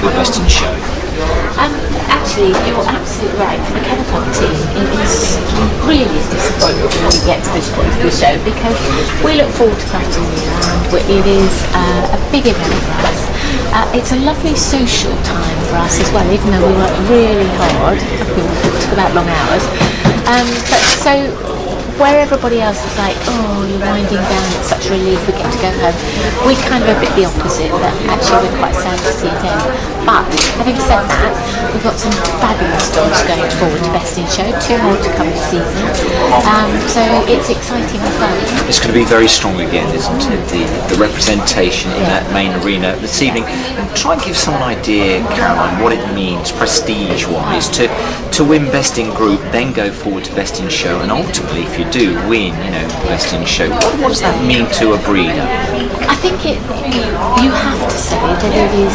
with Best in Show? Actually, you're absolutely right. For the Kennel Club team, it is really disappointing when we get to this point of the show, because we look forward to Crufts and it is a big event for us. It's a lovely social time for us as well, even though we work really hard. We took about long hours. But so where everybody else is like, oh, you're winding down, it's such a relief, we get to go home, we kind of a bit the opposite, that actually we're quite sad to see it end. But having said that, we've got some fabulous dogs going forward to Best in Show, 2 more to come this season, so it's exciting as well. It's going to be very strong again, isn't it? The representation in that main arena this evening. And try and give someone an idea, Caroline, what it means prestige-wise to win Best in Group, then go forward to Best in Show, and ultimately, if you do win, Best in Show, what does that mean to a breeder? I think you have to say that it is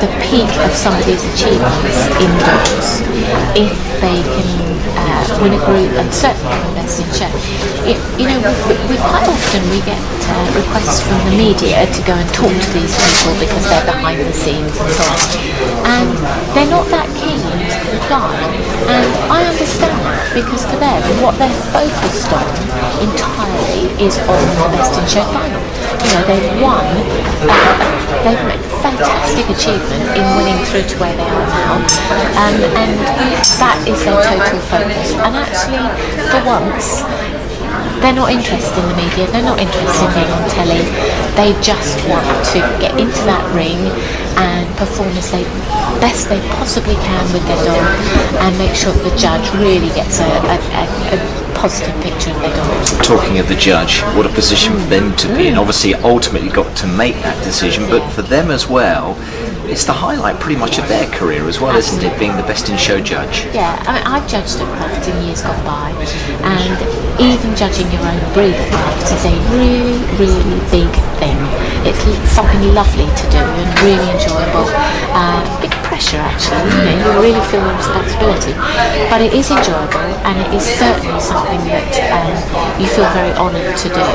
the peak of somebody's achievements in dogs if they can win a group, and certainly win Best in Show. We quite often we get requests from the media to go and talk to these people because they're behind the scenes and so on, and they're not that keen to reply, and I understand that, because for them what they're focused on entirely is on the Best in Show final. They've won, they've made a fantastic achievement in winning through to where they are now, and that is their total focus. And actually, for once, they're not interested in the media, they're not interested in being on telly, they just want to get into that ring and perform as best they possibly can with their dog, and make sure that the judge really gets a positive picture of their dog. Talking of the judge, what a position for them to be in. Obviously, ultimately got to make that decision, but for them as well, it's the highlight pretty much of their career as well, isn't it, being the Best in Show judge? Yeah, I've judged at Crufts in years gone by, and even judging your own breed at Crufts is a really, really big thing. It's something lovely to do and really enjoyable. Big pressure, actually, you really feel the responsibility, but it is enjoyable, and it is certainly something that you feel very honoured to do.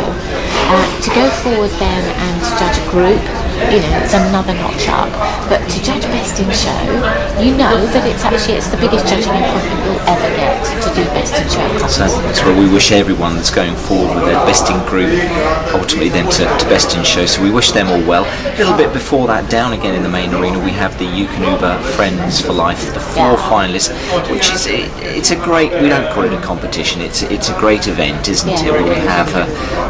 To go forward then and to judge a group, it's another notch up, but to judge Best in Show, that it's the biggest judging appointment you'll ever get, to do Best in Show. So that's where we wish everyone that's going forward with their Best in Group, ultimately then to Best in Show, so we wish them all well. A little bit before that, down again in the main arena, we have the Uber Friends for Life, the 4 finalists, which is, it's a great, we don't call it a competition, it's a great event, isn't it, where we have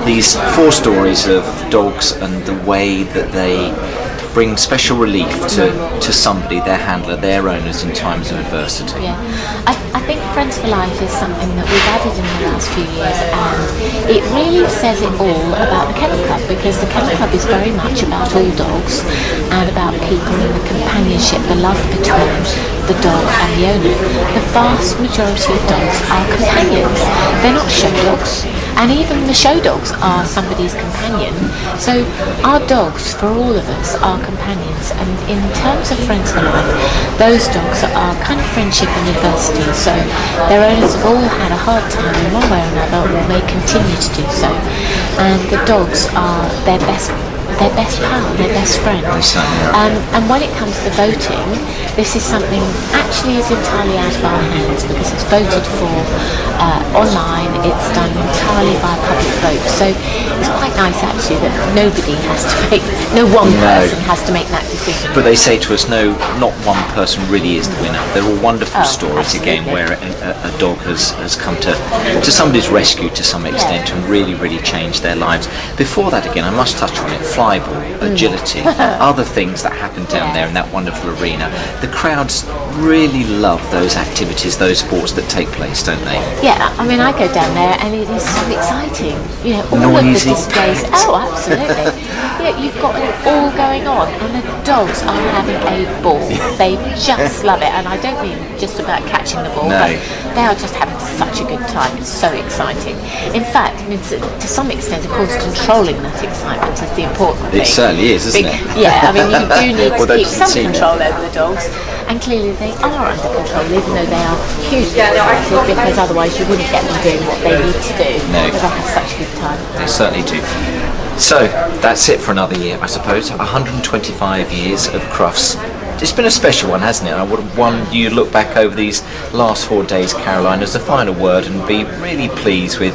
these 4 stories of dogs and the way that they bring special relief to somebody, their handler, their owners in times of adversity. Yeah, I think Friends for Life is something that we've added in the last few years, and it really says it all about the Kennel Club, because the Kennel Club is very much about all dogs and about people and the companionship, the love between the dog and the owner. The vast majority of dogs are companions. They're not show dogs, and even the show dogs are somebody's companion. So our dogs, for all of us, are companions, and in terms of Friends for Life, those dogs are kind of friendship and adversity, so their owners have all had a hard time in one way or another, or may continue to do so, and the dogs are their best pal, their best friend. And when it comes to voting, this is something actually is entirely out of our hands, because it's voted for online, it's done entirely by public vote, so it's quite nice actually that nobody has to make, no one person has to make that decision. But they say to us, no, not one person really is the winner. They're all wonderful stories, absolutely. again, where a dog has come to somebody's rescue to some extent, and really, really changed their lives. Before that, again, I must touch on it, flyball, agility, other things that happen down there in that wonderful arena. The crowds really love those activities, those sports that take place, don't they? Yeah, I mean, I go down there and it is so exciting. All of the displays. Oh, absolutely. You've got it all going on, and the dogs are having a ball. They just love it, and I don't mean just about catching the ball, but they are just having such a good time. It's so exciting. In fact, I mean, to some extent, of course, controlling that excitement is the important thing. It certainly is, isn't it? Yeah, I mean, you do need to keep some control over the dogs, and clearly they are under control, even though they are hugely excited, because otherwise you wouldn't get them doing what they need to do. No. Because they have such a good time. They certainly do. So that's it for another year, I suppose. 125 years of Crufts. It's been a special one, hasn't it? I would want you to look back over these last 4 days, Caroline, as a final word, and be really pleased with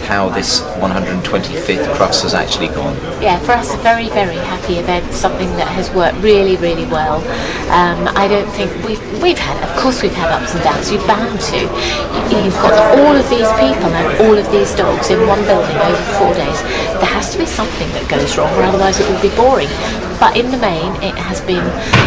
how this 125th Crufts has actually gone. Yeah, for us, a very, very happy event, something that has worked really, really well. I don't think we've had, of course we've had ups and downs, you're bound to. You've got all of these people and all of these dogs in one building over 4 days. There has to be something that goes wrong, or otherwise it will be boring. But in the main, it has been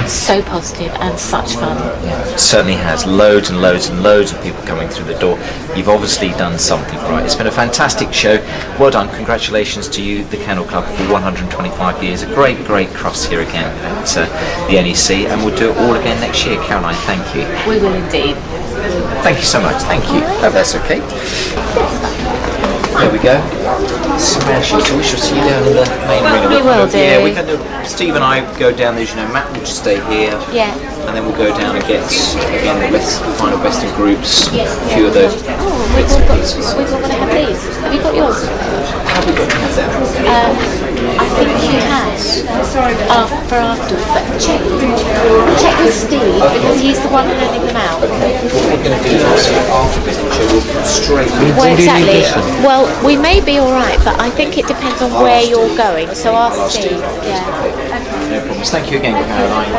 so positive and such fun. It certainly has. Loads and loads and loads of people coming through the door. You've obviously done something right. It's been a fantastic show. Well done. Congratulations to you, the Kennel Club, for 125 years. A great, great Crufts here again at the NEC, and we'll do it all again next year. Caroline, thank you. We will indeed. Thank you so much. Thank you. Hope that's okay. There we go. Smash it. So we shall see you down in the main ring. We will do. Yeah, we can do. Steve and I go down there. You know, Matt will just stay here. Yeah. And then we'll go down and get again the final best in groups. A few of those. Oh, we've all got to have these. Have you got yours? Have we got to have them? I think he has. For after, but check with Steve because he's the one handing them out. Okay. What we're going to do is after the business show, we'll come straight. Well, exactly. Well, we may be all right, but I think it depends on where you're going. So ask Steve. Yeah. No problems. Thank you again, Caroline.